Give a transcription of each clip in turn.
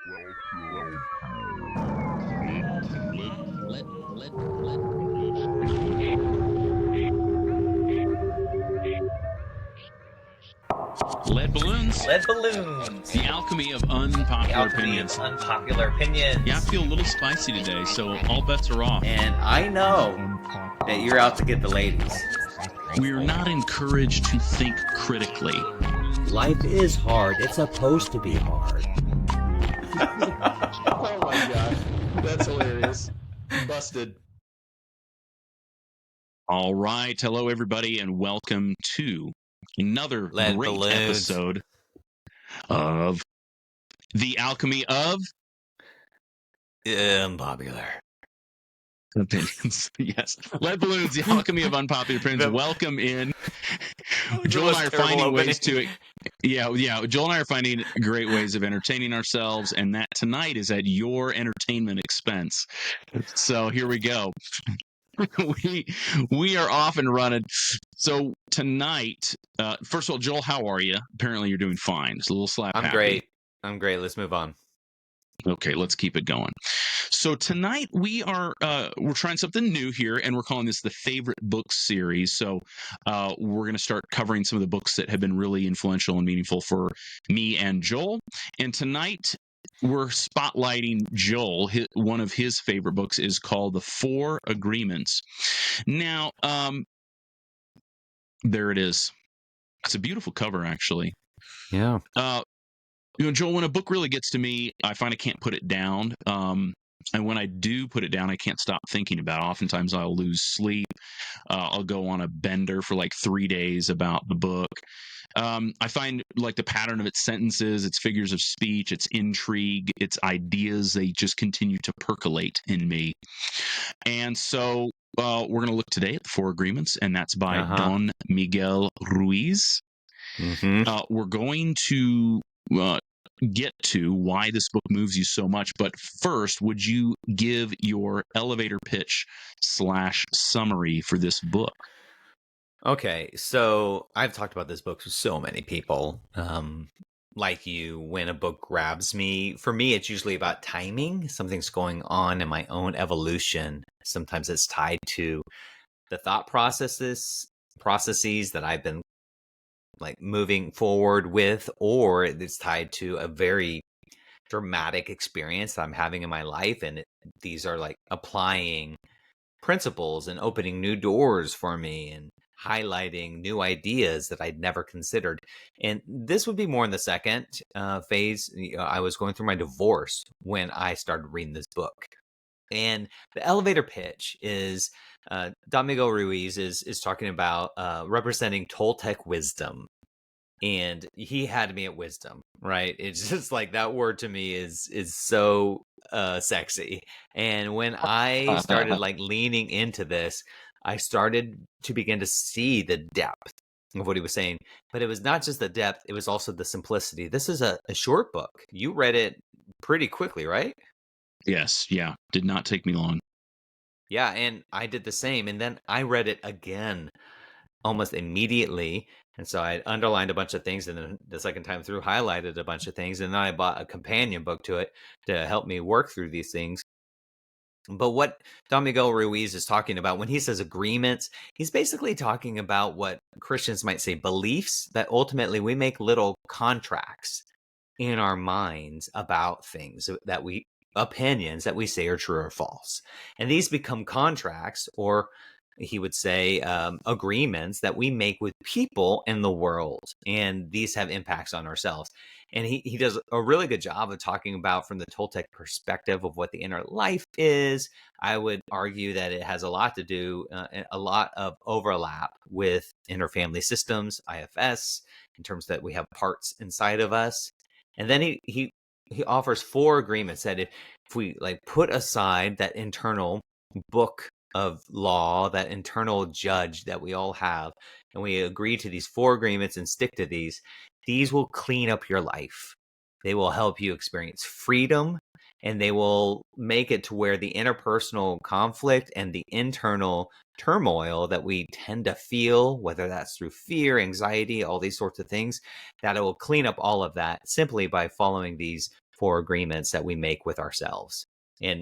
Lead balloons. Lead balloons. The alchemy of unpopular opinions. Unpopular opinions. Yeah, I feel a little spicy today, so all bets are off. And I know that you're out to get the ladies. We are not encouraged to think critically. Life is hard. It's supposed to be hard. Oh my gosh. That's hilarious. Busted. All right. Hello, everybody, and welcome to another Lead great balloons. episode of The Alchemy of Unpopular Opinions. Yes. Lead balloons, The Alchemy of Unpopular Opinions. Welcome in. Joel and I are finding ways to... Yeah. Joel and I are finding great ways of entertaining ourselves, and that tonight is at your entertainment expense. So here we go. we are off and running. So tonight, first of all, Joel, how are you? Apparently you're doing fine. It's a little slap happy. I'm great. Let's move on. Okay, let's keep it going. So tonight we're trying something new here, and we're calling this the Favorite Books series. So we're going to start covering some of the books that have been really influential and meaningful for me and Joel. And tonight we're spotlighting Joel. One of his favorite books is called The Four Agreements. Now, there it is. It's a beautiful cover, actually. Yeah. Joel, when a book really gets to me, I find I can't put it down. And when I do put it down, I can't stop thinking about it. Oftentimes I'll lose sleep. I'll go on a bender for like 3 days about the book. I find like the pattern of its sentences, its figures of speech, its intrigue, its ideas, they just continue to percolate in me. And so we're going to look today at The Four Agreements, and that's by Don Miguel Ruiz. Mm-hmm. We're going to get to why this book moves you so much. But first, would you give your elevator pitch / summary for this book? Okay, so I've talked about this book with so many people. Like you, when a book grabs me, for me, it's usually about timing. Something's going on in my own evolution. Sometimes it's tied to the thought processes that I've been like moving forward with, or it's tied to a very dramatic experience that I'm having in my life. And these are like applying principles and opening new doors for me and highlighting new ideas that I'd never considered. And this would be more in the second phase. I was going through my divorce when I started reading this book. And the elevator pitch is Don Miguel Ruiz is talking about representing Toltec wisdom. And he had me at wisdom, right? It's just like that word to me is so sexy. And when I started like leaning into this, I started to begin to see the depth of what he was saying. But it was not just the depth, it was also the simplicity. This is a short book. You read it pretty quickly, right? Yes. Yeah. Did not take me long. Yeah. And I did the same. And then I read it again almost immediately. And so I underlined a bunch of things, and then the second time through highlighted a bunch of things. And then I bought a companion book to it to help me work through these things. But what Don Miguel Ruiz is talking about when he says agreements, he's basically talking about what Christians might say beliefs, that ultimately we make little contracts in our minds about things that opinions that we say are true or false. And these become contracts, or he would say agreements that we make with people in the world. And these have impacts on ourselves. And he does a really good job of talking about from the Toltec perspective of what the inner life is. I would argue that it has a lot to do, a lot of overlap with inner family systems, IFS, in terms that we have parts inside of us. And then he offers 4 agreements that if we like put aside that internal book of law, that internal judge that we all have, and we agree to these 4 agreements and stick to these will clean up your life. They will help you experience freedom, and they will make it to where the interpersonal conflict and the internal turmoil that we tend to feel, whether that's through fear, anxiety, all these sorts of things, that it will clean up all of that simply by following these four agreements that we make with ourselves. And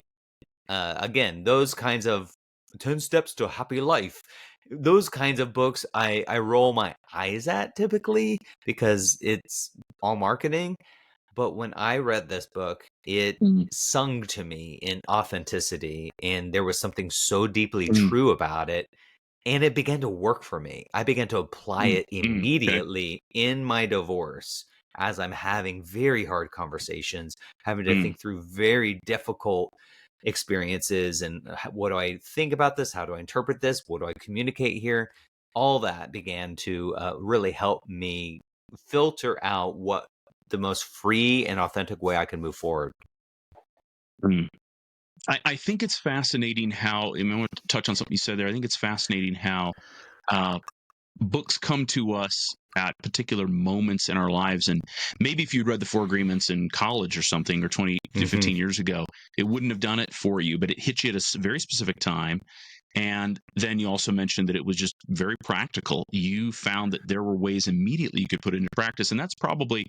again, those kinds of 10 steps to a happy life, those kinds of books I roll my eyes at typically because it's all marketing. But when I read this book, it Mm, sung to me in authenticity, and there was something so deeply mm, true about it. And it began to work for me. I began to apply mm, it okay. immediately in my divorce as I'm having very hard conversations, having to Mm, think through very difficult experiences. And what do I think about this? How do I interpret this? What do I communicate here? All that began to really help me filter out what the most free and authentic way I can move forward. mm. I think it's fascinating how, I want to touch on something you said there. I think it's fascinating how uh, books come to us at particular moments in our lives. And maybe if you'd read the Four Agreements in college or something, or 20, Mm-hmm. 15 years ago, it wouldn't have done it for you, but it hit you at a very specific time. And then you also mentioned that it was just very practical. You found that there were ways immediately you could put it into practice. And that's probably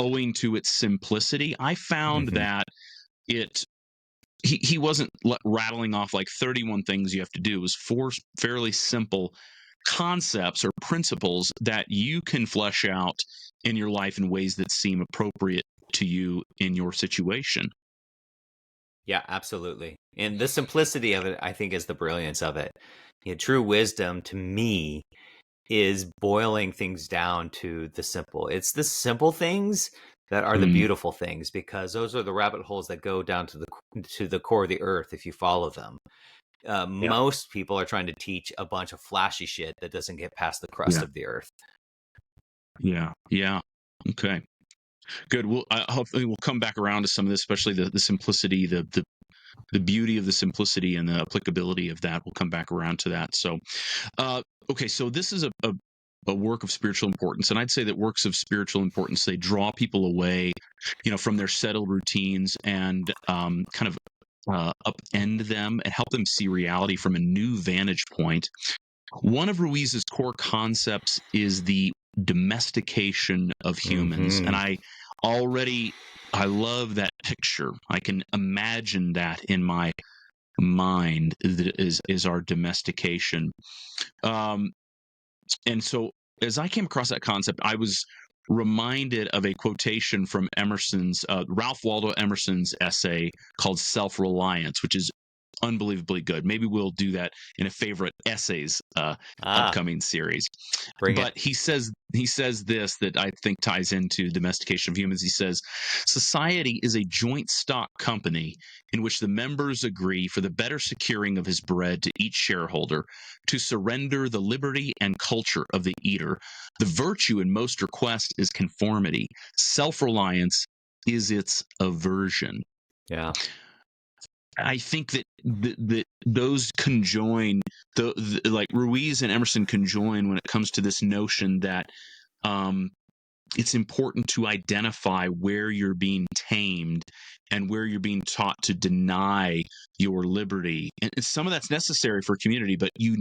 owing to its simplicity. I found Mm-hmm. that it he wasn't rattling off like 31 things you have to do. It was four fairly simple concepts or principles that you can flesh out in your life in ways that seem appropriate to you in your situation. Yeah, absolutely. And the simplicity of it, I think, is the brilliance of it. True wisdom to me is boiling things down to the simple. It's the simple things that are the Mm, beautiful things, because those are the rabbit holes that go down to the core of the earth if you follow them. yeah, Most people are trying to teach a bunch of flashy shit that doesn't get past the crust yeah, of the earth. yeah, yeah. Okay, good. Well, hopefully we'll come back around to some of this, especially the simplicity, the beauty of the simplicity and the applicability of that. We'll come back around to that. So, okay, so this is a work of spiritual importance, and I'd say that works of spiritual importance, they draw people away, from their settled routines, and kind of upend them and help them see reality from a new vantage point. One of Ruiz's core concepts is the domestication of humans, and Mm-hmm. already I love that picture. I can imagine that in my mind, that is our domestication. Um, and so as I came across that concept, I was reminded of a quotation from Emerson's Ralph Waldo Emerson's essay called Self-Reliance, which is unbelievably good. Maybe we'll do that in a favorite essays Ah, upcoming series. bring it. But he says this that I think ties into domestication of humans. He says, society is a joint stock company in which the members agree for the better securing of his bread to each shareholder to surrender the liberty and culture of the eater. The virtue in most request is conformity. Self-reliance is its aversion. Yeah. I think that those conjoin, like Ruiz and Emerson conjoin when it comes to this notion that um, it's important to identify where you're being tamed and where you're being taught to deny your liberty. And some of that's necessary for community, but you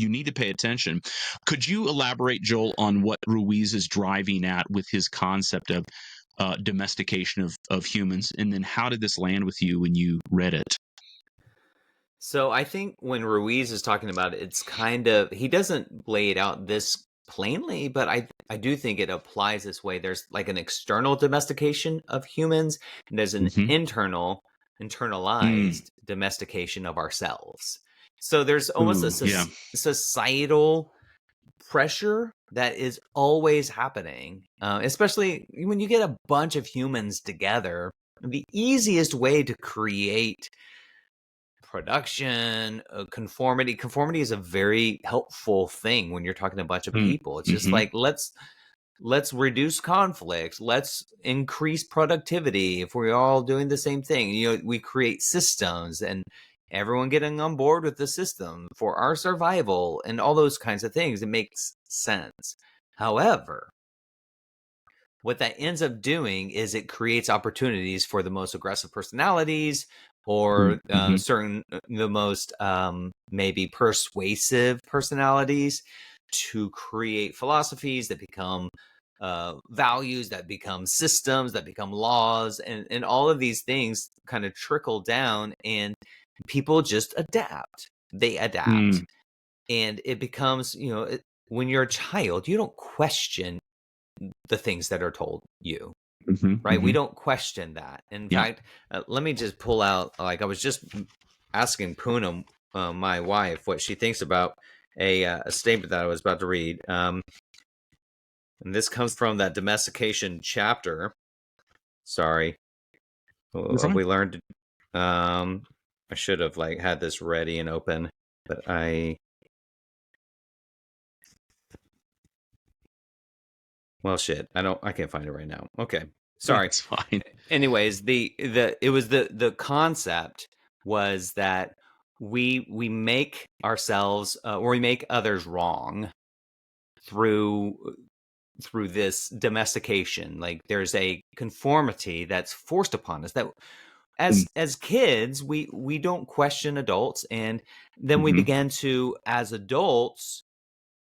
need to pay attention. Could you elaborate, Joel, on what Ruiz is driving at with his concept of domestication of humans, and then how did this land with you when you read it? So I think when Ruiz is talking about it, it's kind of, he doesn't lay it out this plainly, but I do think it applies this way. There's like an external domestication of humans, and there's an Mm-hmm. internalized domestication of ourselves. So there's almost a Ooh, yeah. societal pressure that is always happening, especially when you get a bunch of humans together. The easiest way to create production, conformity is a very helpful thing when you're talking to a bunch of people. It's just Mm-hmm. like, let's reduce conflict, let's increase productivity. If we're all doing the same thing, we create systems, and everyone getting on board with the system for our survival and all those kinds of things. It makes sense. However, what that ends up doing is it creates opportunities for the most aggressive personalities, or Mm-hmm. the most maybe persuasive personalities, to create philosophies that become values that become systems, that become laws, and all of these things kind of trickle down, and people just adapt. They adapt, and it becomes, when you're a child, you don't question the things that are told you. Right? We don't question that. In fact, let me just pull out, like I was just asking Poonam, my wife, what she thinks about a statement that I was about to read. And this comes from that domestication chapter. Sorry. We learned, I should have had this ready and open, but well, shit, I can't find it right now. Okay. Sorry. It's fine. Anyways, the concept was that we make ourselves, or we make others wrong through this domestication. Like, there's a conformity that's forced upon us, that as kids we don't question adults, and then we begin to, as adults,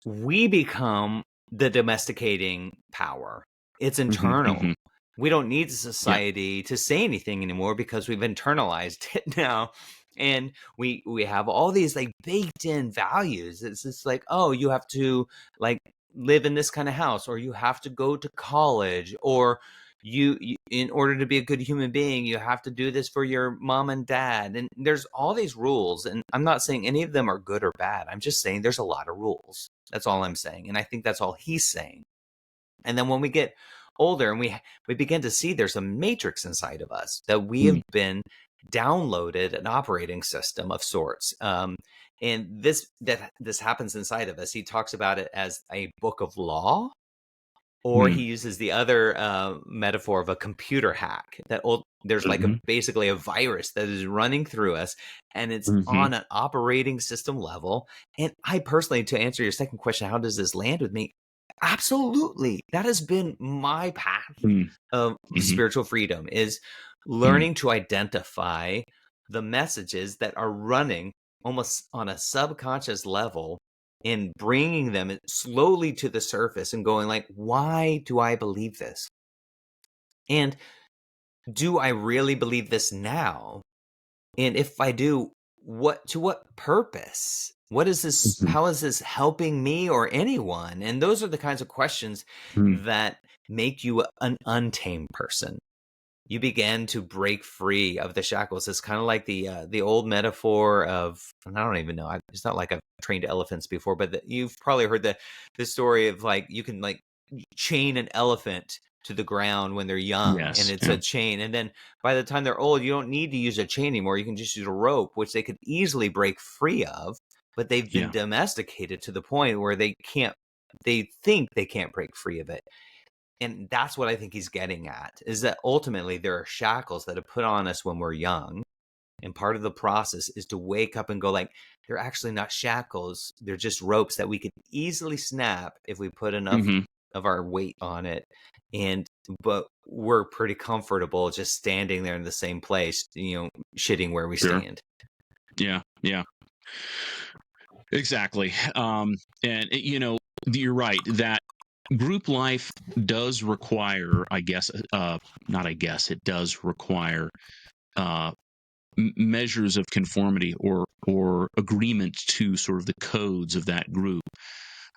we become the domesticating power. It's internal. We don't need society to say anything anymore because we've internalized it now. And we have all these baked in values. It's just oh, you have to live in this kind of house, or you have to go to college, or you in order to be a good human being, you have to do this for your mom and dad. And there's all these rules. And I'm not saying any of them are good or bad. I'm just saying there's a lot of rules. That's all I'm saying. And I think that's all he's saying. And then when we get older and we begin to see there's a matrix inside of us, that we have been downloaded an operating system of sorts. And this happens inside of us. He talks about it as a book of law, or he uses the other metaphor of a computer hack, that there's basically a virus that is running through us, and it's on an operating system level. And I personally, to answer your second question, how does this land with me? Absolutely. That has been my path of spiritual freedom, is learning to identify the messages that are running almost on a subconscious level, and bringing them slowly to the surface and going why do I believe this? And do I really believe this now? And if I do, to what purpose? What is this? How is this helping me or anyone? And those are the kinds of questions that make you an untamed person. You begin to break free of the shackles. It's kind of like the old metaphor of, and I don't even know, it's not like I've trained elephants before, but you've probably heard the story of you can chain an elephant to the ground when they're young, and it's a chain, and then by the time they're old, you don't need to use a chain anymore. You can just use a rope, which they could easily break free of, but they've been domesticated to the point where they think they can't break free of it. And that's what I think he's getting at, is that ultimately there are shackles that are put on us when we're young. And part of the process is to wake up and go they're actually not shackles. They're just ropes that we could easily snap if we put enough of our weight on it. But we're pretty comfortable just standing there in the same place, shitting where we stand. Yeah. Exactly. And you're right that group life does require, it does require measures of conformity or agreement to sort of the codes of that group.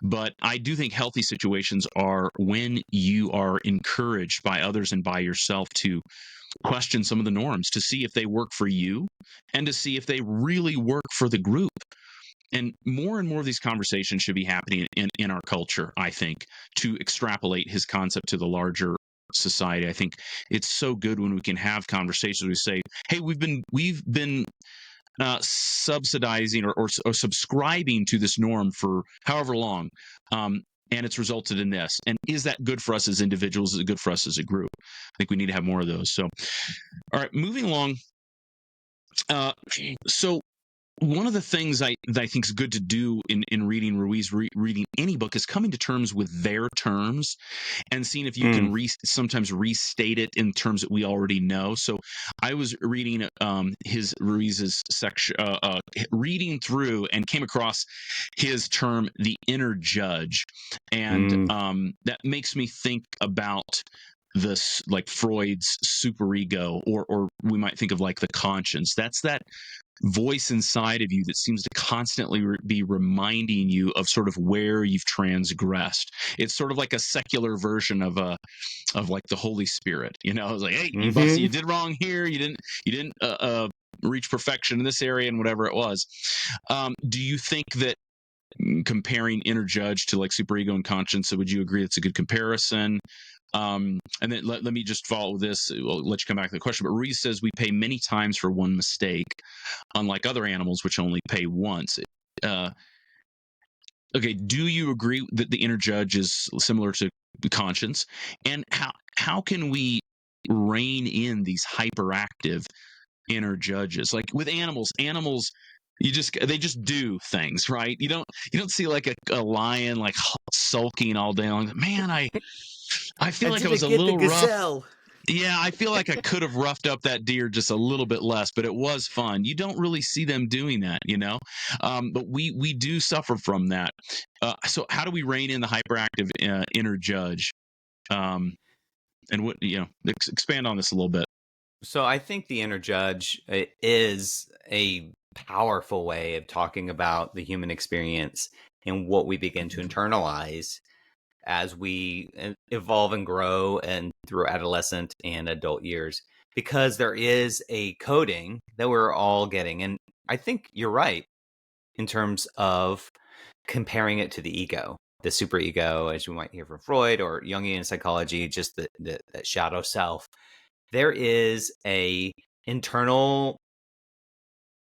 But I do think healthy situations are when you are encouraged by others and by yourself to question some of the norms, to see if they work for you and to see if they really work for the group. And more of these conversations should be happening in our culture, I think, to extrapolate his concept to the larger society. I think it's so good when we can have conversations where we say, hey, we've been subsidizing or subscribing to this norm for however long, and it's resulted in this. And is that good for us as individuals? Is it good for us as a group? I think we need to have more of those. So, all right, moving along. So one of the things that I think is good to do in reading Ruiz, reading any book, is coming to terms with their terms and seeing if you can sometimes restate it in terms that we already know. So I was reading his Ruiz's section, reading through, and came across his term, the inner judge, and that makes me think about this, like Freud's superego, or we might think of like the conscience. That's that voice inside of you that seems to constantly be reminding you of sort of where you've transgressed. It's sort of like a secular version of like the Holy Spirit. You know, it's like, hey, you busted, you did wrong here. You didn't reach perfection in this area, and whatever it was. Do you think that comparing inner judge to like superego and conscience, so would you agree it's a good comparison? And then let me just follow this. I'll let you come back to the question. But Ruiz says we pay many times for one mistake, unlike other animals which only pay once. Okay, do you agree that the inner judge is similar to conscience? And how can we rein in these hyperactive inner judges? Like with animals, they just do things, right? You don't see like a lion like sulking all day long. Man, I feel like I was a little rough. Yeah, I feel like I could have roughed up that deer just a little bit less, but it was fun. You don't really see them doing that, you know. But we do suffer from that. So how do we rein in the hyperactive inner judge? And what, expand on this a little bit. So I think the inner judge is a powerful way of talking about the human experience and what we begin to internalize as we evolve and grow and through adolescent and adult years, because there is a coding that we're all getting. And I think you're right in terms of comparing it to the ego, the superego, as you might hear from Freud or Jungian psychology, just the shadow self. There is a internal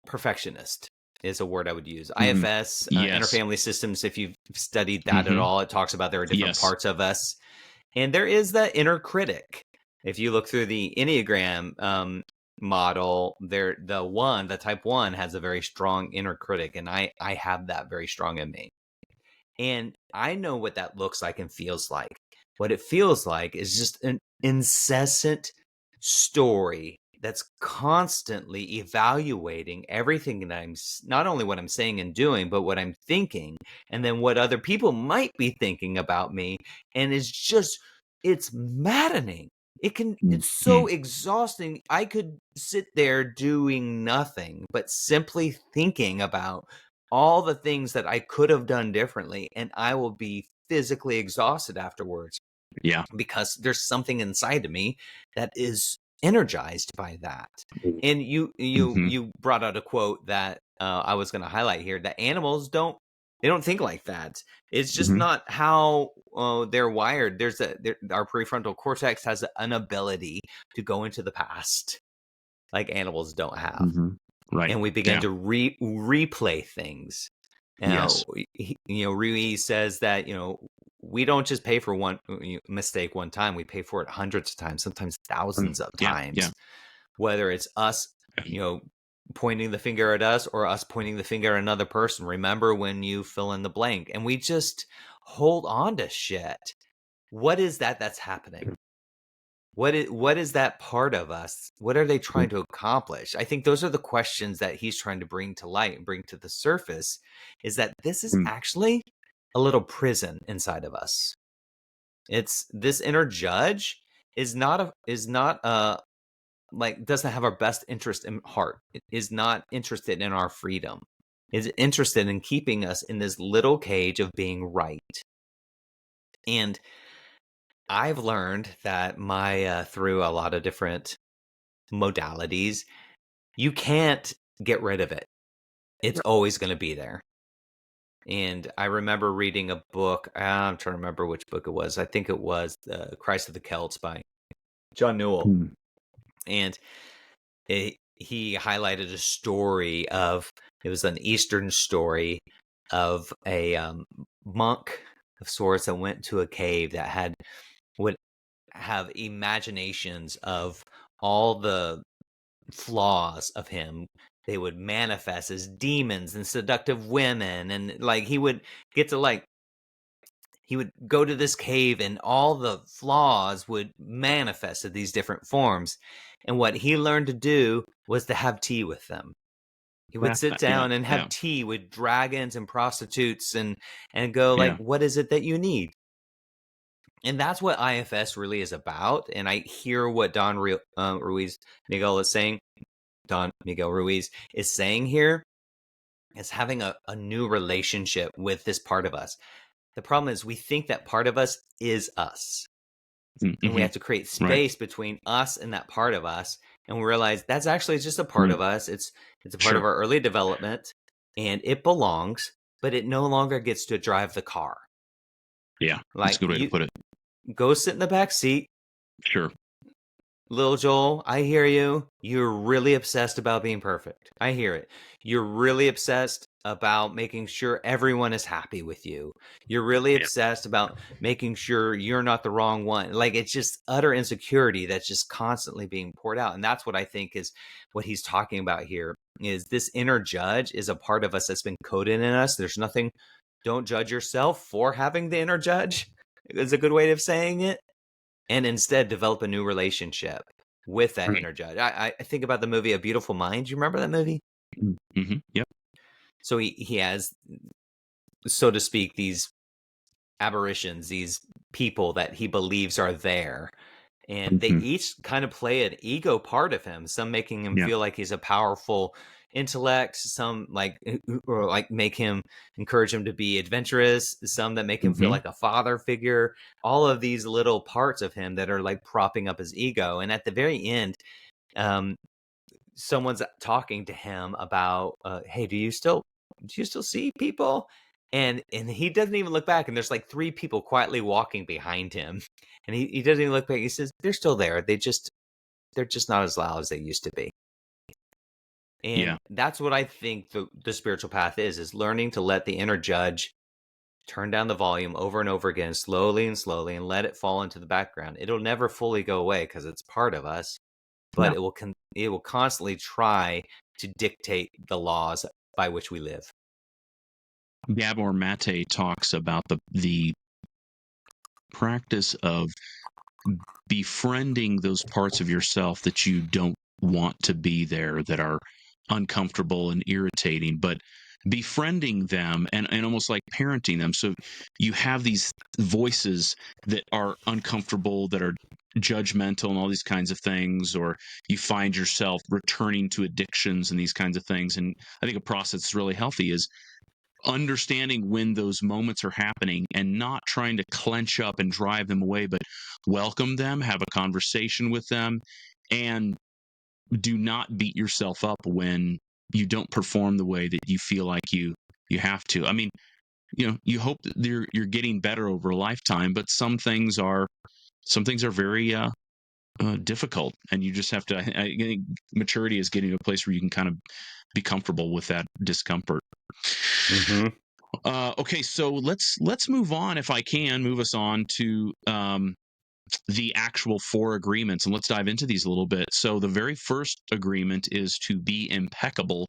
perfectionist is a word I would use. IFS, Yes. interfamily systems, if you've studied that at all, it talks about there are different parts of us. And there is the inner critic. If you look through the Enneagram model, the type 1 has a very strong inner critic. And I have that very strong in me. And I know what that looks like and feels like. What it feels like is just an incessant story that's constantly evaluating everything that I'm, not only what I'm saying and doing, but what I'm thinking, and then what other people might be thinking about me. And it's maddening. It's so exhausting. I could sit there doing nothing, but simply thinking about all the things that I could have done differently, and I will be physically exhausted afterwards. Yeah. Because there's something inside of me that is energized by that. And you brought out a quote that I was going to highlight here, that animals don't think like that. It's just not how they're wired. Our prefrontal cortex has an ability to go into the past like animals don't have. Right. And we begin to replay things. Yes. Ruiz says that, we don't just pay for one mistake one time. We pay for it hundreds of times, sometimes thousands of times. Yeah. Whether it's us, pointing the finger at us or us pointing the finger at another person. Remember when you fill in the blank, and we just hold on to shit. What is that's happening? What is that part of us? What are they trying to accomplish? I think those are the questions that he's trying to bring to light and bring to the surface, is that this is actually a little prison inside of us. It's this inner judge doesn't have our best interest in heart. It is not interested in our freedom. Is interested in keeping us in this little cage of being right. And I've learned that through a lot of different modalities, you can't get rid of it. It's always going to be there. And I remember reading a book. I'm trying to remember which book it was. I think it was The Christ of the Celts by John Newell. And he highlighted a story it was an Eastern story of a monk of sorts that went to a cave that would have imaginations of all the flaws of him they would manifest as demons and seductive women, and like he would get to like he would go to this cave and all the flaws would manifest in these different forms. And what he learned to do was to have tea with them. He would sit Yeah. down and have tea with dragons and prostitutes and go like, Yeah. what is it that you need? And that's what IFS really is about. And I hear what Ruiz Miguel is saying. Don Miguel Ruiz is saying here is having a new relationship with this part of us. The problem is we think that part of us is us. And we have to create space between us and that part of us. And we realize that's actually just a part of us. It's a part of our early development, and it belongs, but it no longer gets to drive the car. Yeah, that's a good way to put it. Go sit in the back seat. Sure. Little Joel, I hear you. You're really obsessed about being perfect. I hear it. You're really obsessed about making sure everyone is happy with you. You're really obsessed about making sure you're not the wrong one. Like, it's just utter insecurity that's just constantly being poured out. And that's what I think is what he's talking about here, is this inner judge is a part of us that's been coded in us. There's nothing, don't judge yourself for having the inner judge, is a good way of saying it. And instead develop a new relationship with that inner judge. I think about the movie A Beautiful Mind. You remember that movie? Yep. So he has, so to speak, these apparitions, these people that he believes are there. And they each kind of play an ego part of him. Some making him feel like he's a powerful intellect, some like encourage him to be adventurous, some that make him feel like a father figure, all of these little parts of him that are like propping up his ego. And at the very end, someone's talking to him about, hey, do you still see people? And he doesn't even look back, and there's like 3 people quietly walking behind him, and he doesn't even look back. He says, they're still there, they're just not as loud as they used to be. And that's what I think the spiritual path is learning to let the inner judge turn down the volume over and over again, slowly and slowly, and let it fall into the background. It'll never fully go away because it's part of us, but it will constantly try to dictate the laws by which we live. Gabor Mate talks about the practice of befriending those parts of yourself that you don't want to be there, that are uncomfortable and irritating, but befriending them and almost like parenting them. So you have these voices that are uncomfortable, that are judgmental and all these kinds of things, or you find yourself returning to addictions and these kinds of things. And I think a process that's really healthy is understanding when those moments are happening and not trying to clench up and drive them away, but welcome them, have a conversation with them, and do not beat yourself up when you don't perform the way that you feel like you have to. I mean, you hope that you're getting better over a lifetime, but some things are very difficult, and you just have to. I think maturity is getting to a place where you can kind of be comfortable with that discomfort. Okay, so let's move on. If I can move us on to the actual 4 agreements, and let's dive into these a little bit. So the very first agreement is to be impeccable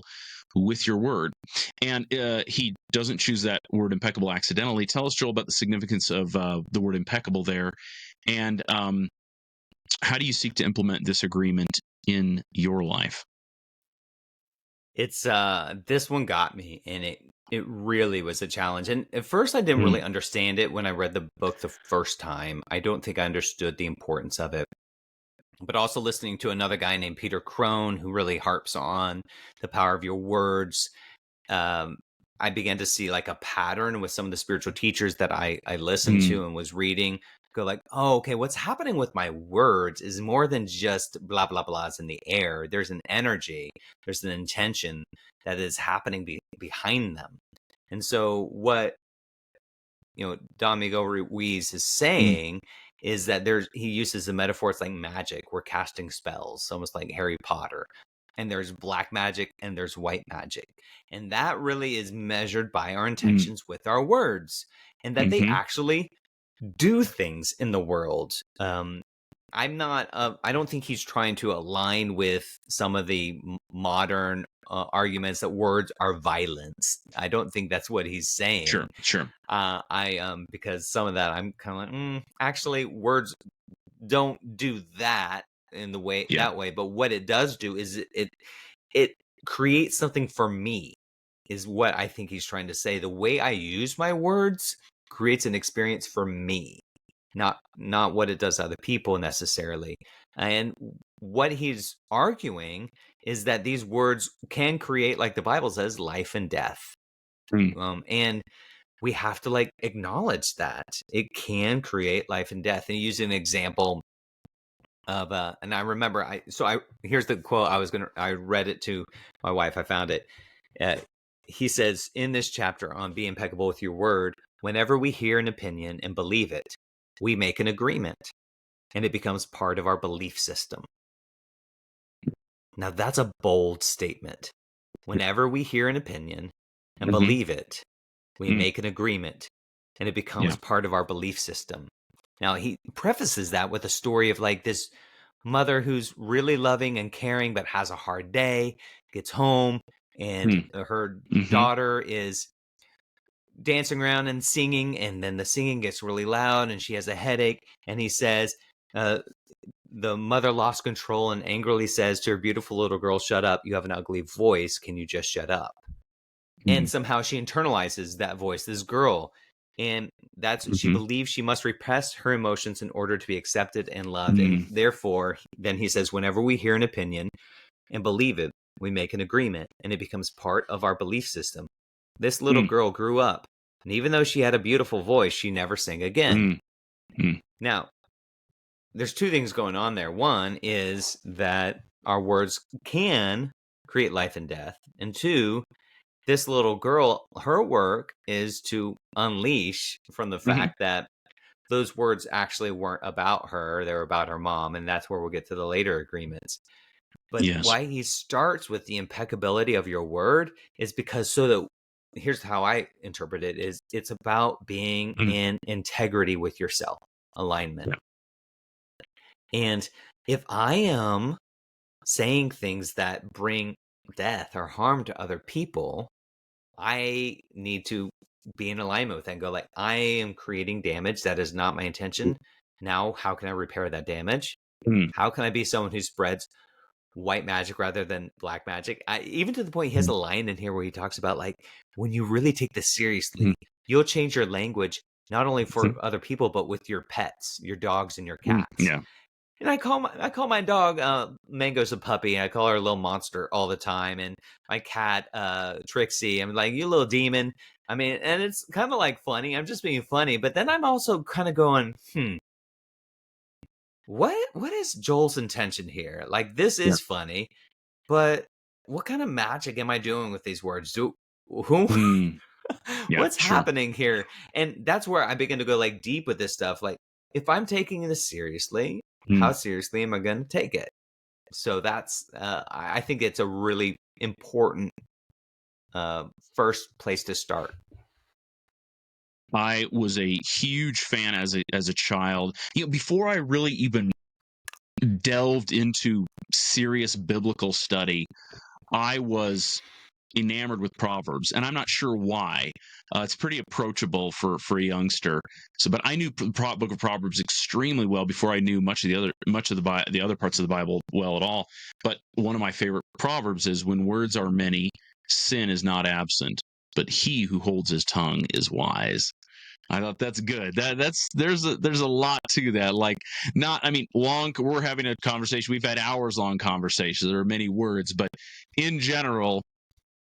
with your word, and he doesn't choose that word impeccable accidentally. Tell us, Joel, about the significance of the word impeccable there, and how do you seek to implement this agreement in your life? It's this one got me, and it really was a challenge. And at first I didn't really understand it when I read the book the first time. I don't think I understood the importance of it. But also listening to another guy named Peter Crone, who really harps on the power of your words, I began to see like a pattern with some of the spiritual teachers that I listened to and was reading. Go like, oh, okay, what's happening with my words is more than just blah, blah, blahs in the air. There's an energy, there's an intention that is happening behind them. And so what, Don Miguel Ruiz is saying is that he uses the metaphor, it's like magic. We're casting spells, almost like Harry Potter. And there's black magic and there's white magic. And that really is measured by our intentions with our words, and that they actually do things in the world. I'm not. I don't think he's trying to align with some of the modern arguments that words are violence. I don't think that's what he's saying. Sure. Because some of that I'm kind of like, actually, words don't do that in the way Yeah. that way. But what it does do is it creates something for me. Is what I think he's trying to say. The way I use my words creates an experience for me, not what it does to other people necessarily. And what he's arguing is that these words can create, like the Bible says, life and death. And we have to like acknowledge that it can create life and death. And he used an example of and I remember here's the quote. I read it to my wife. I found it. He says in this chapter on be impeccable with your word, whenever we hear an opinion and believe it, we make an agreement and it becomes part of our belief system. Now that's a bold statement. Whenever we hear an opinion and believe it, we make an agreement and it becomes part of our belief system. Now he prefaces that with a story of like this mother who's really loving and caring but has a hard day, gets home, and her daughter is dancing around and singing, and then the singing gets really loud and she has a headache, and he says the mother lost control and angrily says to her beautiful little girl, shut up, you have an ugly voice, can you just shut up? And somehow she internalizes that voice, this girl, and she believes she must repress her emotions in order to be accepted and loved. And therefore, then he says, whenever we hear an opinion and believe it, we make an agreement and it becomes part of our belief system. This little girl grew up, and even though she had a beautiful voice, she never sang again. Now, there's two things going on there. One is that our words can create life and death. And two, this little girl, her work is to unleash from the fact that those words actually weren't about her. They were about her mom. And that's where we'll get to the later agreements. But why he starts with the impeccability of your word is because here's how I interpret it, is it's about being in integrity with yourself, alignment. And if I am saying things that bring death or harm to other people, I need to be in alignment with that and go like, I am creating damage. That is not my intention. Now, how can I repair that damage? How can I be someone who spreads white magic rather than black magic? Even to the point, he has a line in here where he talks about like, when you really take this seriously, you'll change your language, not only for other people, but with your pets, your dogs and your cats. Yeah. And I call my dog Mango's a puppy, and I call her a little monster all the time. And my cat Trixie, I'm like, you little demon. I mean, and it's kind of like funny. I'm just being funny, but then I'm also kind of going, what is Joel's intention here? Like, this is funny, but what kind of magic am I doing with these words? What's happening here? And that's where I begin to go like deep with this stuff. Like, if I'm taking this seriously, how seriously am I going to take it? So that's, I think it's a really important first place to start. I was a huge fan as a child. Before I really even delved into serious biblical study, I was enamored with Proverbs, and I'm not sure why. It's pretty approachable for a youngster. But I knew the book of Proverbs extremely well before I knew much of the other parts of the Bible well at all. But one of my favorite Proverbs is, when words are many, sin is not absent, but he who holds his tongue is wise. I thought that's good. There's a lot to that. Like, we're having a conversation. We've had hours long conversations. There are many words, but in general,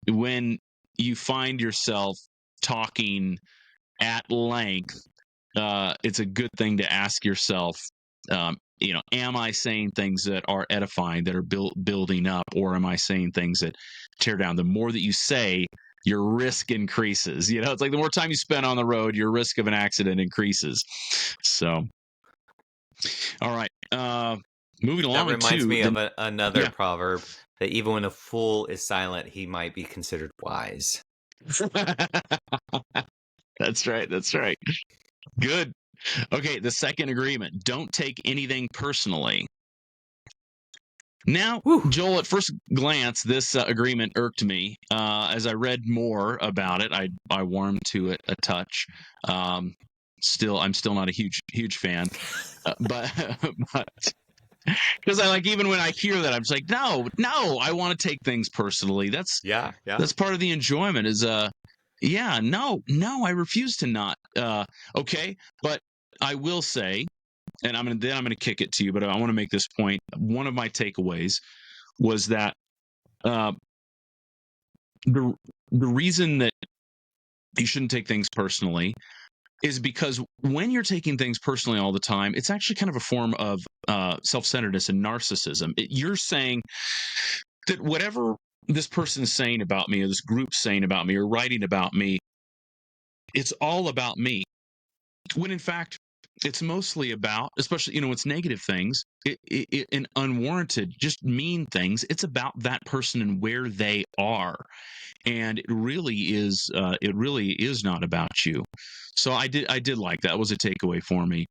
when you find yourself talking at length, it's a good thing to ask yourself, am I saying things that are edifying, that are building up, or am I saying things that tear down? The more that you say, your risk increases. It's like the more time you spend on the road, your risk of an accident increases. So, all right. Moving along. That reminds me of another proverb, that even when a fool is silent, he might be considered wise. That's right. Good. Okay, the second agreement: don't take anything personally. Now, Whew. Joel, at first glance, this agreement irked me. As I read more about it, I warmed to it a touch. I'm still not a huge fan, but but because I like, even when I hear that, I'm just like, no, I want to take things personally. Yeah. That's part of the enjoyment. Is yeah, no, I refuse to not. Okay, but I will say, and I'm gonna kick it to you, but I want to make this point. One of my takeaways was that uh, the the reason that you shouldn't take things personally is because when you're taking things personally all the time, it's actually kind of a form of self-centeredness and narcissism. You're saying that whatever this person is saying about me, or this group's saying about me, or writing about me, it's all about me. When in fact, it's mostly about, especially, it's negative things, and unwarranted, just mean things. It's about that person and where they are, and it really is not about you. So I did like that. It was a takeaway for me.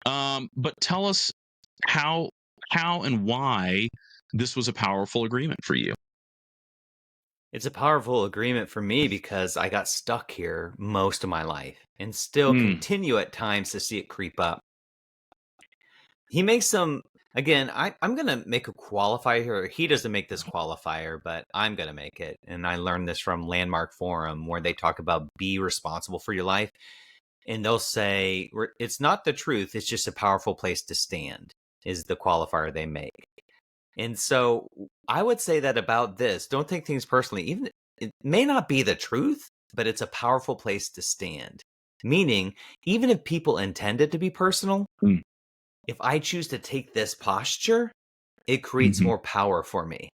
But tell us how and why this was a powerful agreement for you. It's a powerful agreement for me because I got stuck here most of my life and still continue at times to see it creep up. He makes some, again, I'm going to make a qualifier here. He doesn't make this qualifier, but I'm going to make it. And I learned this from Landmark Forum, where they talk about be responsible for your life. And they'll say, it's not the truth, it's just a powerful place to stand, is the qualifier they make. And so I would say that about this: don't take things personally. Even it may not be the truth, but it's a powerful place to stand. Meaning, even if people intend it to be personal, if I choose to take this posture, it creates more power for me.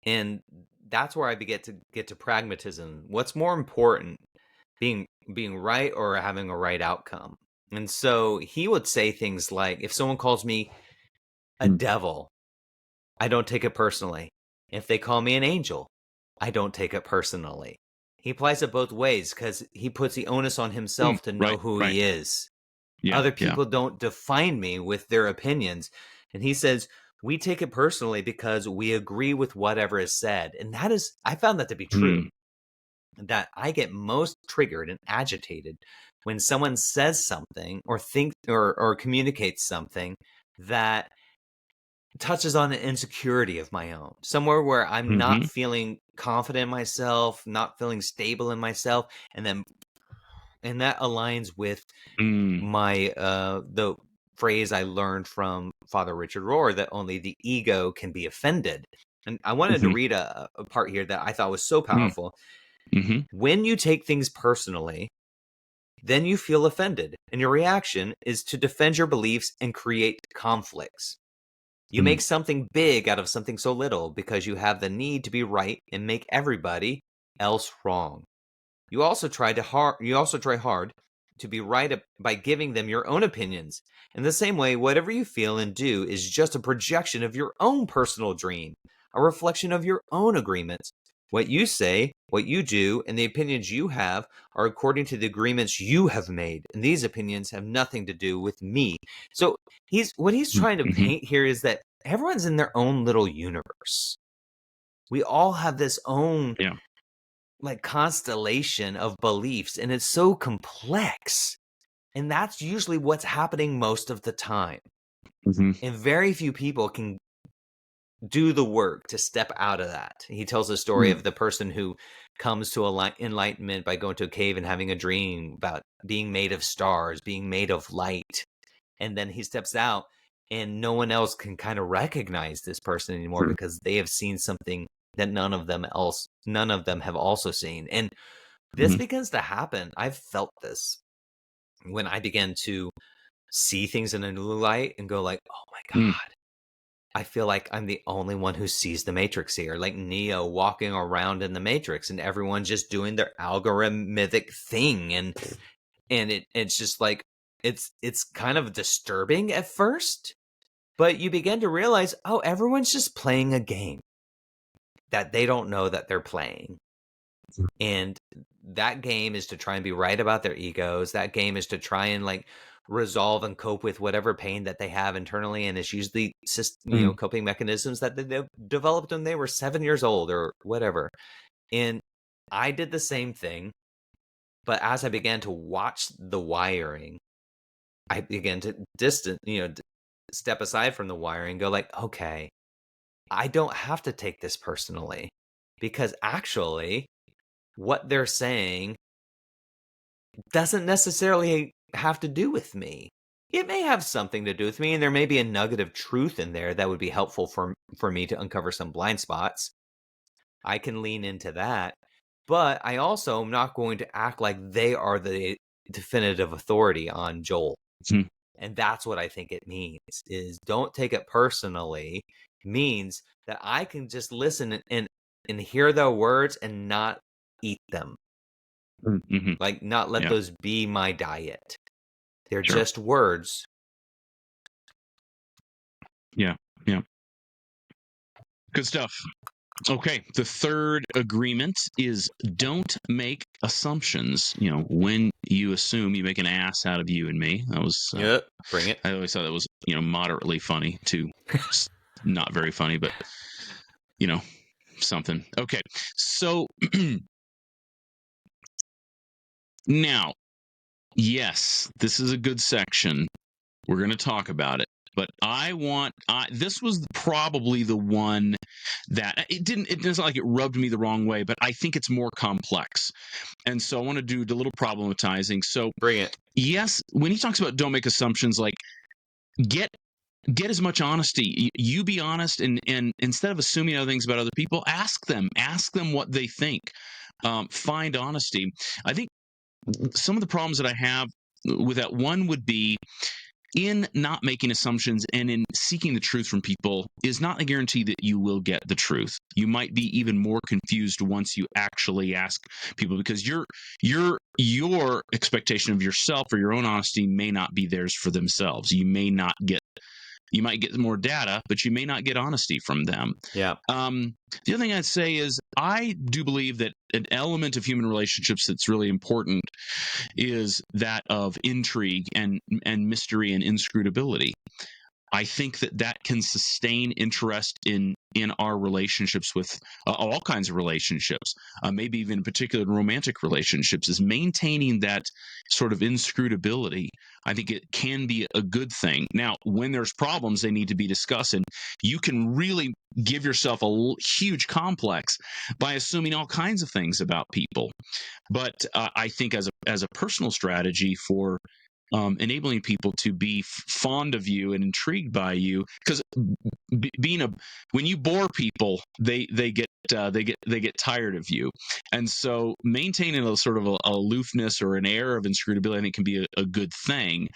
And that's where I get to pragmatism. What's more important, being right or having a right outcome? And so he would say things like, if someone calls me a devil, I don't take it personally. If they call me an angel, I don't take it personally. He applies it both ways because he puts the onus on himself to know who he is. Yeah, Other people don't define me with their opinions. And he says, we take it personally because we agree with whatever is said. And I found that to be true. That I get most triggered and agitated when someone says something or thinks or communicates something that touches on an insecurity of my own, somewhere where I'm not feeling confident in myself, not feeling stable in myself, and that aligns with my the phrase I learned from Father Richard Rohr, that only the ego can be offended. And I wanted to read a part here that I thought was so powerful. When you take things personally, then you feel offended, and your reaction is to defend your beliefs and create conflicts. You make something big out of something so little because you have the need to be right and make everybody else wrong. You also try hard to be right by giving them your own opinions. In the same way, whatever you feel and do is just a projection of your own personal dream, a reflection of your own agreements. What you say, what you do, and the opinions you have are according to the agreements you have made, and these opinions have nothing to do with me. So what he's trying to paint here is that everyone's in their own little universe. We all have this own like constellation of beliefs, and it's so complex. And that's usually what's happening most of the time. And very few people can do the work to step out of that. He tells a story of the person who comes to enlightenment by going to a cave and having a dream about being made of stars, being made of light. And then he steps out, and no one else can kind of recognize this person anymore because they have seen something that none of them have also seen. And this begins to happen. I've felt this when I began to see things in a new light and go like, oh my God, I feel like I'm the only one who sees the Matrix here, like Neo walking around in the Matrix and everyone just doing their algorithmic thing. And it's just like, it's kind of disturbing at first, but you begin to realize, oh, everyone's just playing a game that they don't know that they're playing. And that game is to try and be right about their egos. That game is to try and like resolve and cope with whatever pain that they have internally, and it's usually coping mechanisms that they developed when they were 7 years old or whatever. And I did the same thing, but as I began to watch the wiring, I began to step aside from the wiring and go like, okay, I don't have to take this personally, because actually what they're saying doesn't necessarily have to do with me. It may have something to do with me, and there may be a nugget of truth in there that would be helpful for me to uncover some blind spots. I can lean into that, but I also am not going to act like they are the definitive authority on Joel. Mhm. And that's what I think it means, is don't take it personally. Means that I can just listen and hear their words and not eat them. Mhm. Like, not let Yeah. those be my diet. They're Sure. just words. Yeah. Good stuff. Okay, the third agreement is don't make assumptions. When you assume, you make an ass out of you and me. That was Bring it. I always thought that was moderately funny too. Not very funny, but something. Okay, so now, yes, this is a good section. We're going to talk about it. But this was probably the one that it doesn't like it rubbed me the wrong way, but I think it's more complex. And so I want to do a little problematizing. So Bring it. yes, when he talks about don't make assumptions, like get as much honesty. You be honest, and instead of assuming other things about other people, ask them what they think. Find honesty. I think some of the problems that I have with that one would be in not making assumptions and in seeking the truth from people is not a guarantee that you will get the truth. You might be even more confused once you actually ask people, because your expectation of yourself or your own honesty may not be theirs for themselves. You might get more data, but you may not get honesty from them. Yeah. The other thing I'd say is I do believe that an element of human relationships that's really important is that of intrigue and mystery and inscrutability. I think that can sustain interest in our relationships with all kinds of relationships, maybe even in particular romantic relationships, is maintaining that sort of inscrutability. I think it can be a good thing. Now, when there's problems, they need to be discussed, and you can really give yourself a huge complex by assuming all kinds of things about people. But I think as a personal strategy for enabling people to be fond of you and intrigued by you, because when you bore people, they get tired of you, and so maintaining a sort of a aloofness or an air of inscrutability, I think, can be a good thing.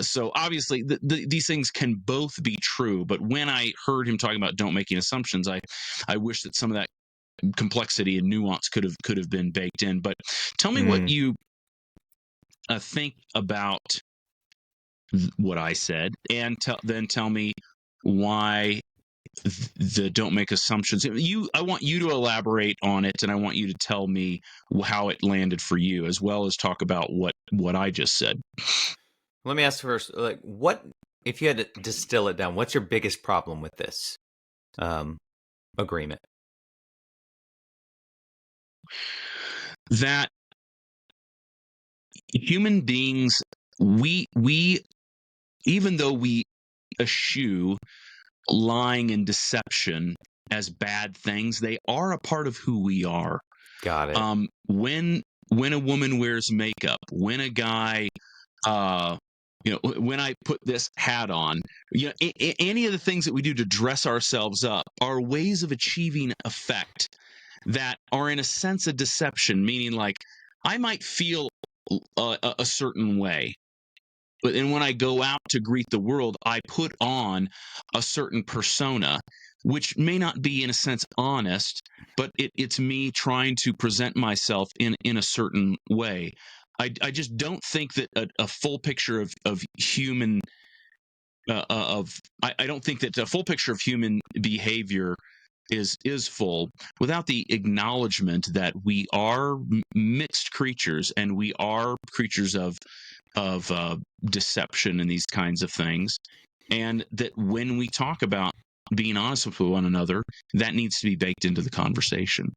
So obviously, these things can both be true. But when I heard him talking about don't making assumptions, I wish that some of that complexity and nuance could have been baked in. But tell me what you think about what I said, and then tell me why the don't make assumptions. I want you to elaborate on it, and I want you to tell me how it landed for you, as well as talk about what I just said. Let me ask first, like, what, if you had to distill it down, what's your biggest problem with this agreement? That human beings, we even though we eschew lying and deception as bad things, they are a part of who we are. Got it. When a woman wears makeup, when a guy when I put this hat on, any of the things that we do to dress ourselves up are ways of achieving effect that are in a sense a deception, meaning like I might feel a certain way, but then when I go out to greet the world, I put on a certain persona, which may not be in a sense honest, but it's me trying to present myself in a certain way. I just don't think that a full picture of human I don't think that a full picture of human behavior is full, without the acknowledgement that we are mixed creatures, and we are creatures of deception and these kinds of things, and that when we talk about being honest with one another, that needs to be baked into the conversation.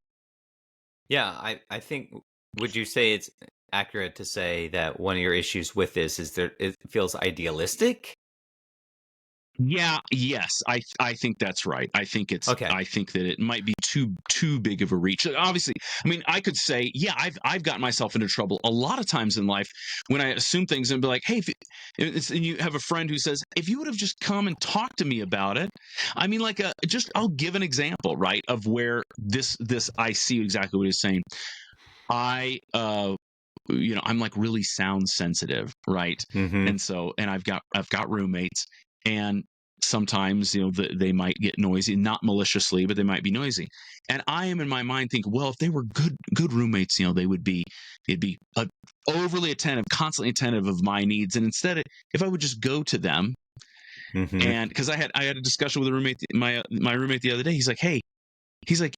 Yeah, I think, would you say it's accurate to say that one of your issues with this is that it feels idealistic? Yeah, yes, I think that's right. Okay. I think that it might be too big of a reach. Obviously, I mean, I could say, yeah, I've gotten myself into trouble a lot of times in life when I assume things and be like, hey, and you have a friend who says, if you would have just come and talked to me about it. I mean, like, just I'll give an example, right, of where this I see exactly what he's saying. I I'm like really sound sensitive, right? Mm-hmm. And I've got roommates, and sometimes they might get noisy, not maliciously, but they might be noisy. And I am in my mind thinking, well, if they were good roommates, they'd be overly attentive, constantly attentive of my needs. And instead, if I would just go to them, Mm-hmm. and because I had a discussion with a roommate, my roommate the other day, he's like, hey, he's like,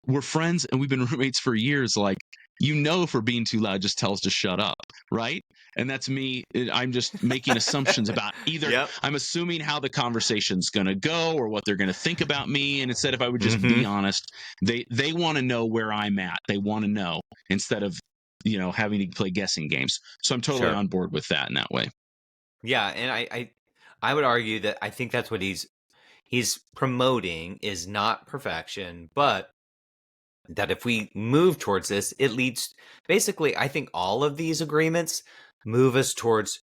we're friends and we've been roommates for years. Like, if we're being too loud, just tell us to shut up, right? And that's me. I'm just making assumptions about either Yep. I'm assuming how the conversation's going to go or what they're going to think about me. And instead, if I would just Mm-hmm. be honest, they want to know where I'm at. They want to know instead of having to play guessing games. So I'm totally Sure. on board with that in that way. Yeah, and I would argue that I think that's what he's promoting is not perfection, but that if we move towards this, it leads, basically, I think all of these agreements move us towards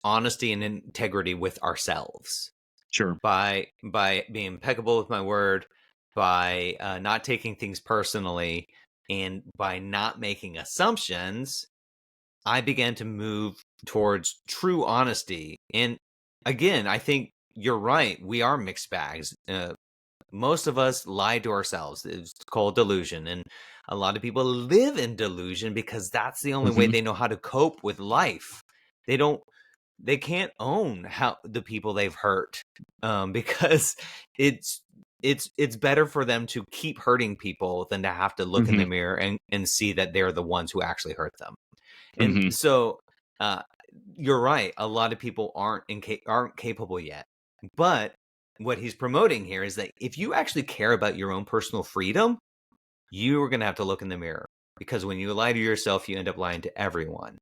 honesty and integrity with ourselves Sure. by being impeccable with my word, by not taking things personally, and by not making assumptions. I began to move towards true honesty. And again, I think you're right. We are mixed bags. Most of us lie to ourselves. It's called delusion. And a lot of people live in delusion because that's the only way Hmm. they know how to cope with life. They can't own how the people they've hurt, because it's it's better for them to keep hurting people than to have to look in Hmm. the mirror and see that they're the ones who actually hurt them. And Hmm. so, uh, you're right. A lot of people aren't capable yet. But what he's promoting here is that if you actually care about your own personal freedom, you are going to have to look in the mirror, because when you lie to yourself, you end up lying to everyone.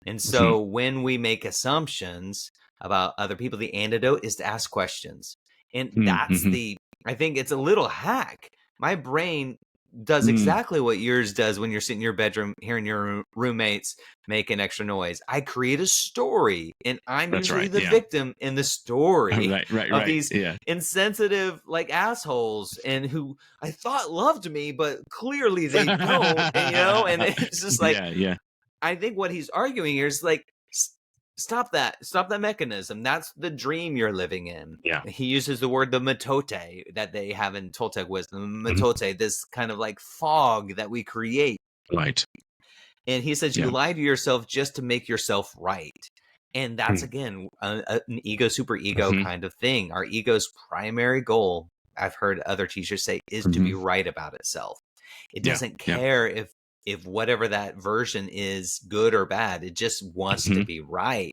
And Hmm. so when we make assumptions about other people, the antidote is to ask questions. And that's Hmm. I think it's a little hack. My brain does Hmm. exactly what yours does when you're sitting in your bedroom hearing your roommates making extra noise. I create a story, and I'm That's usually right. the Yeah. victim in the story Right. Right. of Right. these Yeah. insensitive like assholes, and who I thought loved me, but clearly they don't. And it's just like, Yeah. Yeah. I think what he's arguing here is like, stop that mechanism. That's the dream you're living in. Yeah. He uses the word the metote that they have in Toltec wisdom. Mhm. Metote, this kind of like fog that we create. Right. And he says you Yeah. lie to yourself just to make yourself right. And that's, again, an ego, super ego Mm-hmm. kind of thing. Our ego's primary goal, I've heard other teachers say, is to Mm-hmm. be right about itself. It Yeah. doesn't Yeah. care if whatever that version is good or bad. It just wants to Mhm. be right.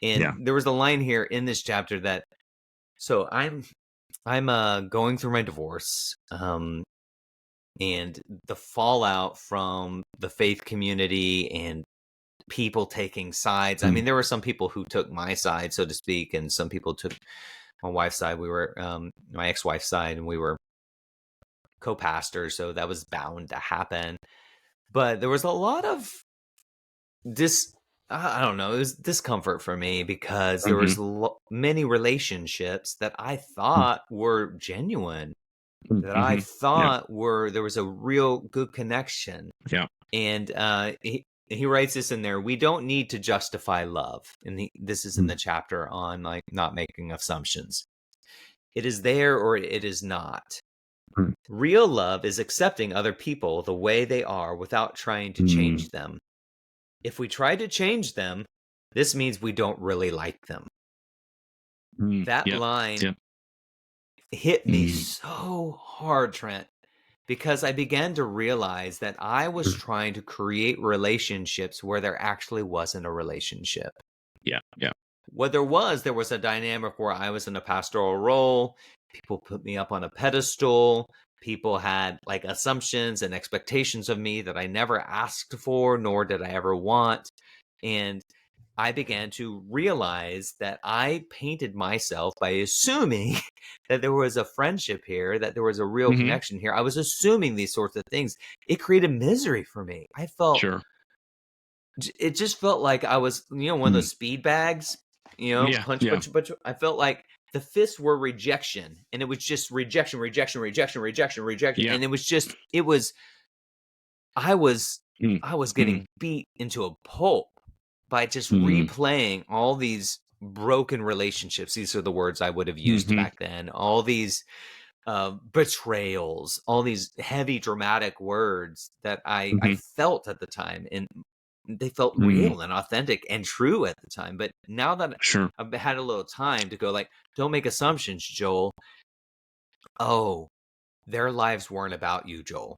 And Yeah. there was a line here in this chapter that, so I'm going through my divorce, and the fallout from the faith community and people taking sides. I Mm. mean, there were some people who took my side, so to speak, and some people took my wife's side. We were my ex-wife's side, and we were co-pastors, so that was bound to happen. But there was a lot of I don't know, it was discomfort for me, because there was Mhm. many relationships that I Mm. thought were genuine, Mm. that I Mhm. Yeah. thought there was a real good connection. Yeah. And he writes this in there: we don't need to justify love. And this is in Mm. the chapter on like not making assumptions. It is there or it is not. Mm. Real love is accepting other people the way they are without trying to Mm. change them. If we try to change them, this means we don't really like them. Mm. That Yep. line Yep. hit me Mm. so hard, Trent, because I began to realize that I was trying to create relationships where there actually wasn't a relationship. Yeah. Yeah. What there was a dynamic where I was in a pastoral role. People put me up on a pedestal. People had like assumptions and expectations of me that I never asked for, nor did I ever want. And I began to realize that I painted myself by assuming that there was a friendship here, that there was a real Hmm. connection here. I was assuming these sorts of things. It created misery for me. Sure. It just felt like I was, one of Mm. those speed bags, Yeah. punch, Yeah. punch, punch. I felt like the fists were rejection, and it was just rejection, rejection, rejection, rejection, rejection. Yeah. And I was, Mm. I was Mm. getting beat into a pulp by just Mm. replaying all these broken relationships. These are the words I would have used Hmm. back then. All these betrayals, all these heavy dramatic words that I Hmm. felt at the time, and they felt Mm. real and authentic and true at the time. But now that Sure. I've had a little time to go, like, don't make assumptions, Joel. Oh, their lives weren't about you, Joel.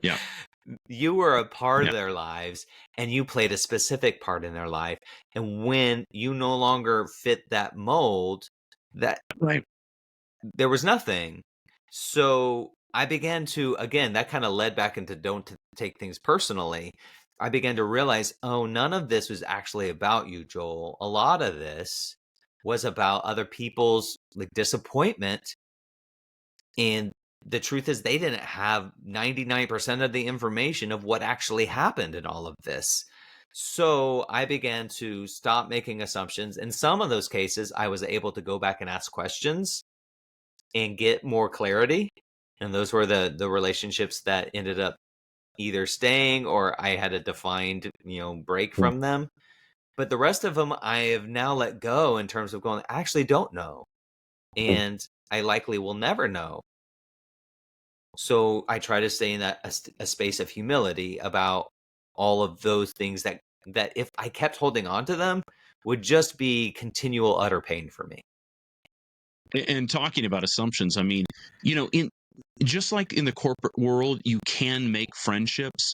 Yeah. You were a part of Yeah. their lives, and you played a specific part in their life. And when you no longer fit that mold, that Right. there was nothing. So I began to, again, that kind of led back into don't take things personally. I began to realize, oh, none of this was actually about you, Joel. A lot of this was about other people's like disappointment. And the truth is, they didn't have 99% of the information of what actually happened in all of this. So I began to stop making assumptions. In some of those cases, I was able to go back and ask questions and get more clarity. And those were the relationships that ended up either staying or I had a defined, break Mm. from them. But the rest of them I have now let go in terms of going, I actually don't know. And I likely will never know. So I try to stay in a space of humility about all of those things that if I kept holding on to them would just be continual utter pain for me. And talking about assumptions, I mean, in just like in the corporate world, you can make friendships.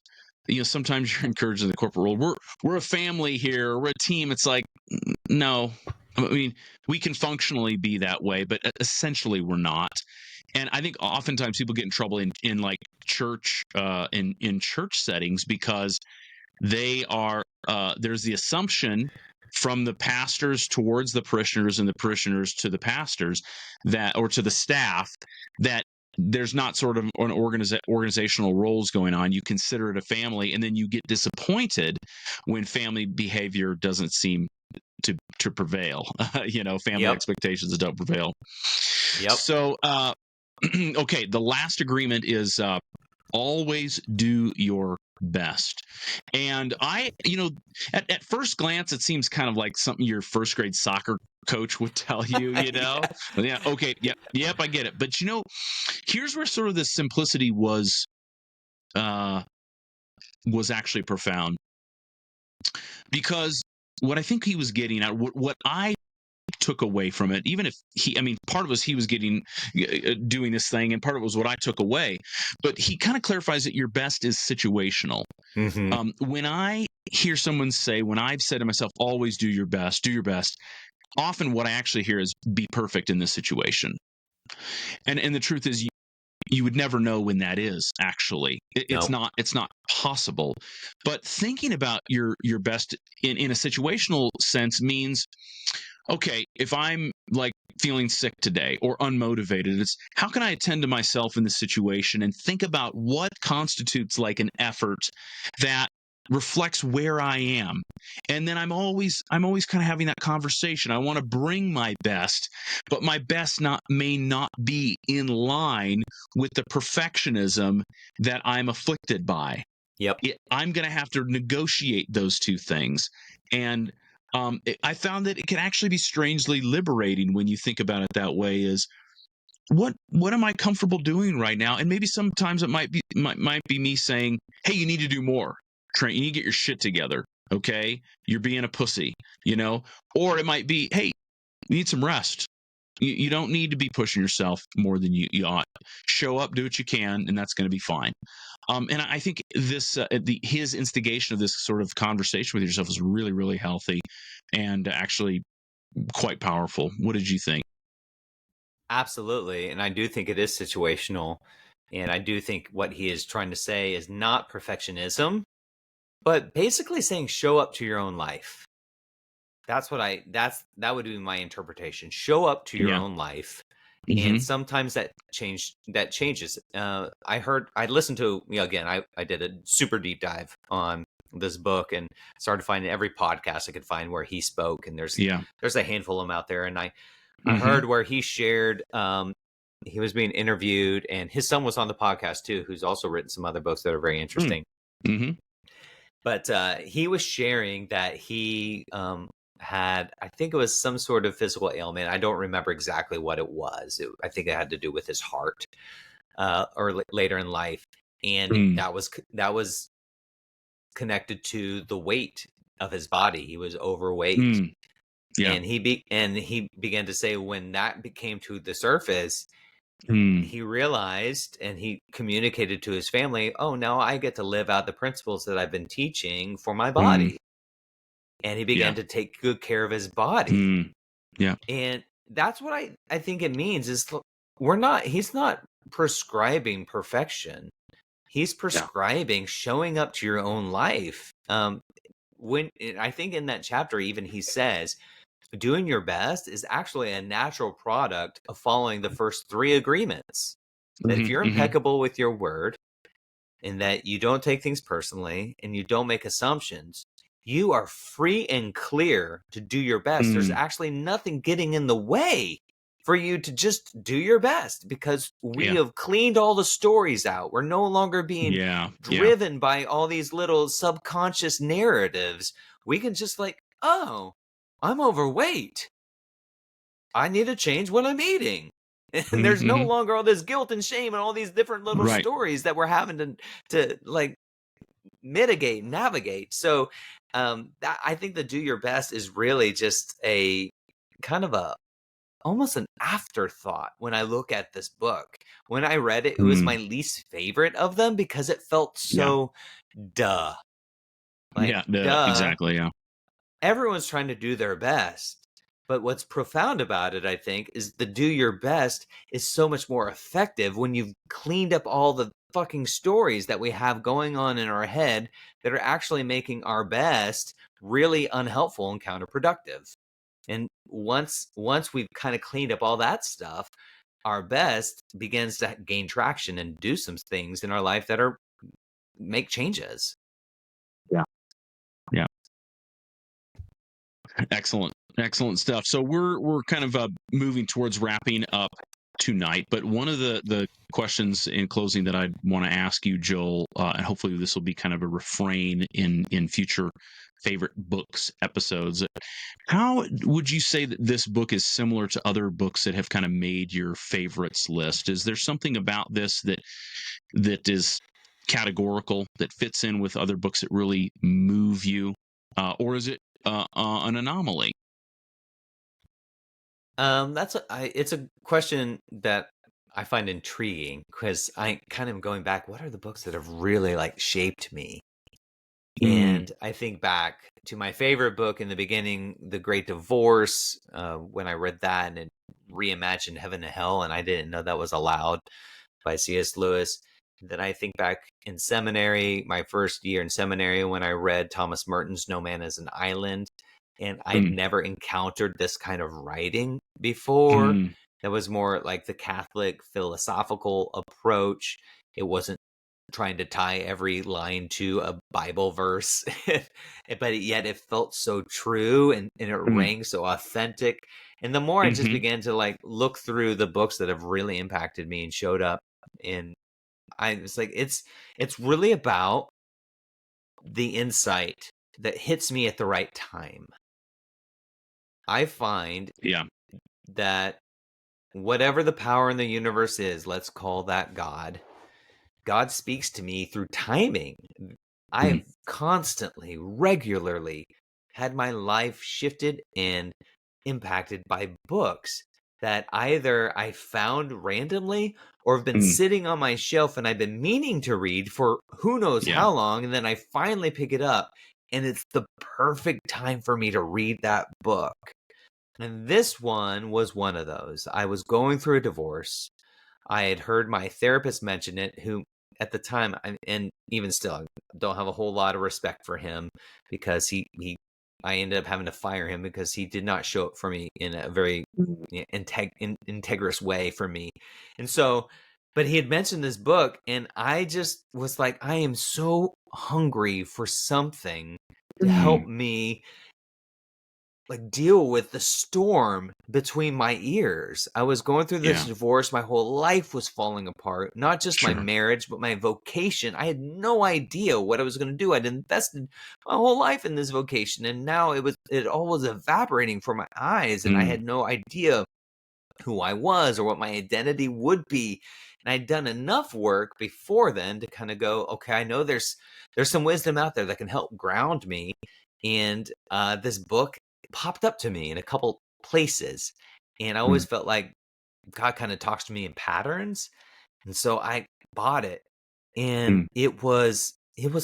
Sometimes you're encouraged in the corporate world. We're a family here. We're a team. It's like, no. I mean, we can functionally be that way, but essentially we're not. And I think oftentimes people get in trouble in like church, in church settings because they are there's the assumption from the pastors towards the parishioners and the parishioners to the pastors that, or to the staff, that there's not sort of an organizational roles going on. You consider it a family, and then you get disappointed when family behavior doesn't seem to prevail. Family Yep. expectations don't prevail. Yep. So okay, the last agreement is always do your best. And at first glance, it seems kind of like something your first grade soccer coach would tell you, Yeah. Yeah, okay, yep, I get it. But here's where sort of the simplicity uh was actually profound. Because what I think he was getting at, what I took away from it, even if part of it was he was doing this thing, and part of it was what I took away, but he kind of clarifies that your best is situational. Mm-hmm. When I hear someone say, when I've said to myself, always do your best, often what I actually hear is be perfect in this situation. And the truth is, you would never know when that is actually. It's No. not possible. But thinking about your best in a situational sense means, okay, if I'm like feeling sick today or unmotivated, it's how can I attend to myself in this situation and think about what constitutes like an effort that reflects where I am. And then I'm always kind of having that conversation. I want to bring my best, but my best may not be in line with the perfectionism that I'm afflicted by. Yep. I'm going to have to negotiate those two things. And I found that it can actually be strangely liberating when you think about it that way. Is what am I comfortable doing right now? And maybe sometimes it might be me saying, "Hey, you need to do more, Trent. You need to get your shit together. Okay, you're being a pussy, Or it might be, "Hey, you need some rest. You don't need to be pushing yourself more than you ought. Show up, do what you can, and that's going to be fine. And I think this his instigation of this sort of conversation with yourself is really, really healthy and actually quite powerful. What did you think? Absolutely. And I do think it is situational. And I do think what he is trying to say is not perfectionism, but basically saying show up to your own life. That would be my interpretation. Show up to your Yeah. own life. Mm-hmm. And sometimes that changes. I listened to, again, I did a super deep dive on this book and started finding every podcast I could find where he spoke. And there's a handful of them out there. And I heard where he shared, he was being interviewed and his son was on the podcast too, who's also written some other books that are very interesting. Mm-hmm. But he was sharing that he had, I think it was some sort of physical ailment. I don't remember exactly what it was. I think it had to do with his heart or later in life. And that was connected to the weight of his body. He was overweight. Yeah. And he began to say when that came to the surface, he realized and he communicated to his family, oh, now I get to live out the principles that I've been teaching for my body. And he began to take good care of his body. Yeah. And that's what I think it means is he's not prescribing perfection. He's prescribing showing up to your own life. When I think in that chapter, even he says, doing your best is actually a natural product of following the first 3 agreements. That if you're impeccable with your word and that you don't take things personally and you don't make assumptions, you are free and clear to do your best. There's actually nothing getting in the way for you to just do your best because we have cleaned all the stories out. We're no longer being driven by all these little subconscious narratives. We can just oh, I'm overweight. I need to change what I'm eating. And there's no longer all this guilt and shame and all these different little stories that we're having to mitigate, navigate. So I think the do your best is really just a kind of almost an afterthought when I look at this book. When I read it, it was my least favorite of them because it felt so duh. Duh. Exactly. Yeah. Everyone's trying to do their best. But what's profound about it, I think, is the do your best is so much more effective when you've cleaned up all the fucking stories that we have going on in our head that are actually making our best really unhelpful and counterproductive. And once we've kind of cleaned up all that stuff, our best begins to gain traction and do some things in our life that make changes. Yeah. Yeah. Excellent stuff. So we're kind of moving towards wrapping up tonight, but one of the questions in closing that I want to ask you, Joel, and hopefully this will be kind of a refrain in future favorite books episodes. How would you say that this book is similar to other books that have kind of made your favorites list? Is there something about this that is categorical, that fits in with other books that really move you, or is it an anomaly? It's a question that I find intriguing because I kind of going back, what are the books that have really shaped me? And I think back to my favorite book in the beginning, The Great Divorce, when I read that and it reimagined heaven and hell, and I didn't know that was allowed by C.S. Lewis. Then I think back in seminary, my first year in seminary, when I read Thomas Merton's No Man is an Island. And I'd never encountered this kind of writing before. That was more like the Catholic philosophical approach. It wasn't trying to tie every line to a Bible verse, but yet it felt so true and it rang so authentic. And the more I just began to look through the books that have really impacted me and showed up, and I was like, it's really about the insight that hits me at the right time. I find that whatever the power in the universe is, let's call that God. God speaks to me through timing. I've constantly, regularly had my life shifted and impacted by books that either I found randomly or have been sitting on my shelf and I've been meaning to read for who knows how long, and then I finally pick it up, and it's the perfect time for me to read that book. And this one was one of those. I was going through a divorce. I had heard my therapist mention it, who at the time, and even still, I don't have a whole lot of respect for him, because I ended up having to fire him because he did not show up for me in a very integrous way for me. And so, but he had mentioned this book, and I just was like, I am so hungry for something to help me like deal with the storm between my ears. I was going through this divorce. My whole life was falling apart. Not just my marriage, but my vocation. I had no idea what I was going to do. I'd invested my whole life in this vocation, and now it all was evaporating from my eyes, and I had no idea who I was or what my identity would be. And I'd done enough work before then to kind of go, okay, I know there's some wisdom out there that can help ground me. And this book popped up to me in a couple places, and I always felt like God kind of talks to me in patterns. And so I bought it, and it was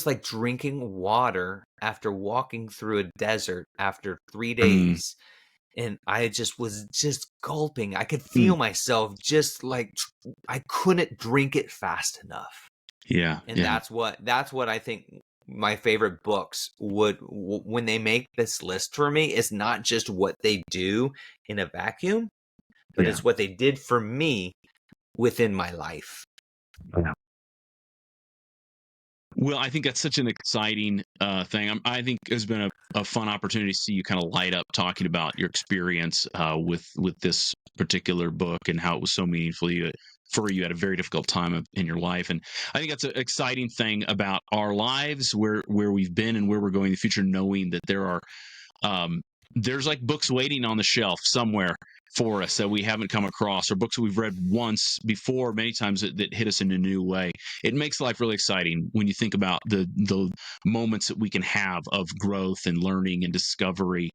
like drinking water after walking through a desert after 3 days. And I was just gulping. I could feel myself just like I couldn't drink it fast enough. And that's what I think my favorite books when they make this list for me, is not just what they do in a vacuum, but it's what they did for me within my life. Well, I think that's such an exciting thing. I think it's been a fun opportunity to see you kind of light up talking about your experience with this particular book and how it was so meaningful for you at a very difficult time in your life. And I think that's an exciting thing about our lives, where we've been and where we're going in the future, knowing that there's like books waiting on the shelf somewhere for us that we haven't come across, or books that we've read once before, many times that hit us in a new way. It makes life really exciting when you think about the moments that we can have of growth and learning and discovery.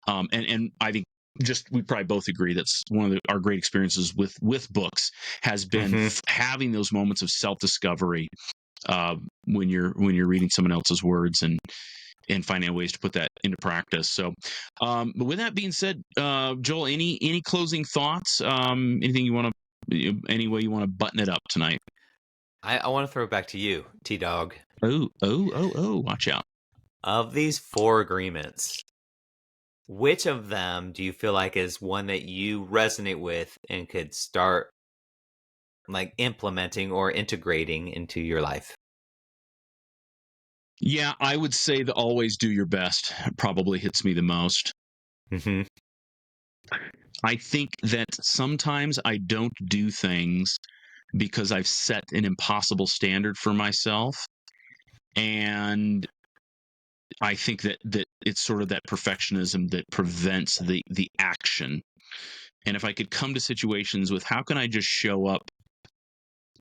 And I think we probably both agree that's one of our great experiences with books has been having those moments of self-discovery when you're reading someone else's words and finding ways to put that into practice. So, but with that being said, Joel, any closing thoughts? Anything any way you want to button it up tonight? I want to throw it back to you, T-Dog. Oh, watch out. Of these 4 agreements, which of them do you feel like is one that you resonate with and could start like implementing or integrating into your life? Yeah, I would say the always do your best probably hits me the most. I think that sometimes I don't do things because I've set an impossible standard for myself. And I think that it's sort of that perfectionism that prevents the action. And if I could come to situations with how can I just show up?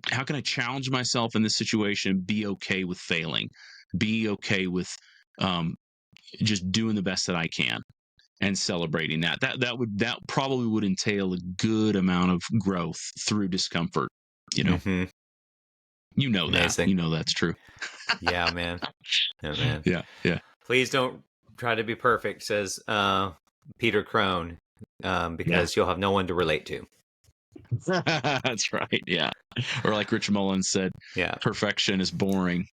How can I challenge myself in this situation, be okay with failing? Be okay with just doing the best that I can and celebrating that. That probably would entail a good amount of growth through discomfort. You know that. Amazing. You know that's true. Yeah, man. Yeah, man. Yeah. Please don't try to be perfect, says Peter Crone, because you'll have no one to relate to. That's right. Yeah. Or like Rich Mullins said, perfection is boring.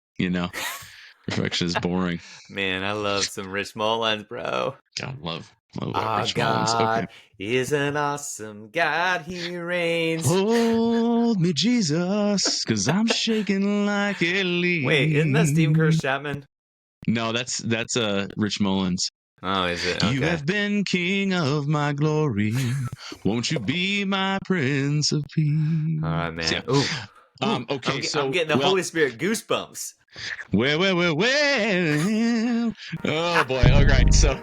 Perfection is boring. Man, I love some Rich Mullins, bro. God, love Our Rich God Mullins. Okay. is an awesome God. He reigns. Hold me, Jesus, because I'm shaking like a leaf. Wait, isn't that Steve Kerr Chapman? No, that's Rich Mullins. Oh, is it? Okay. You have been king of my glory. Won't you be my Prince of Peace? All right, man. Yeah. Ooh. Okay, I'm getting the Holy Spirit goosebumps. Well. Oh boy. All right. So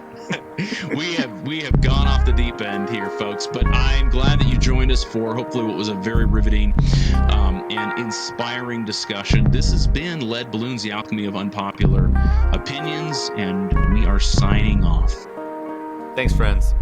we have gone off the deep end here, folks, but I'm glad that you joined us for hopefully what was a very riveting and inspiring discussion. This has been Lead Balloons, the Alchemy of Unpopular Opinions, and we are signing off. Thanks, friends.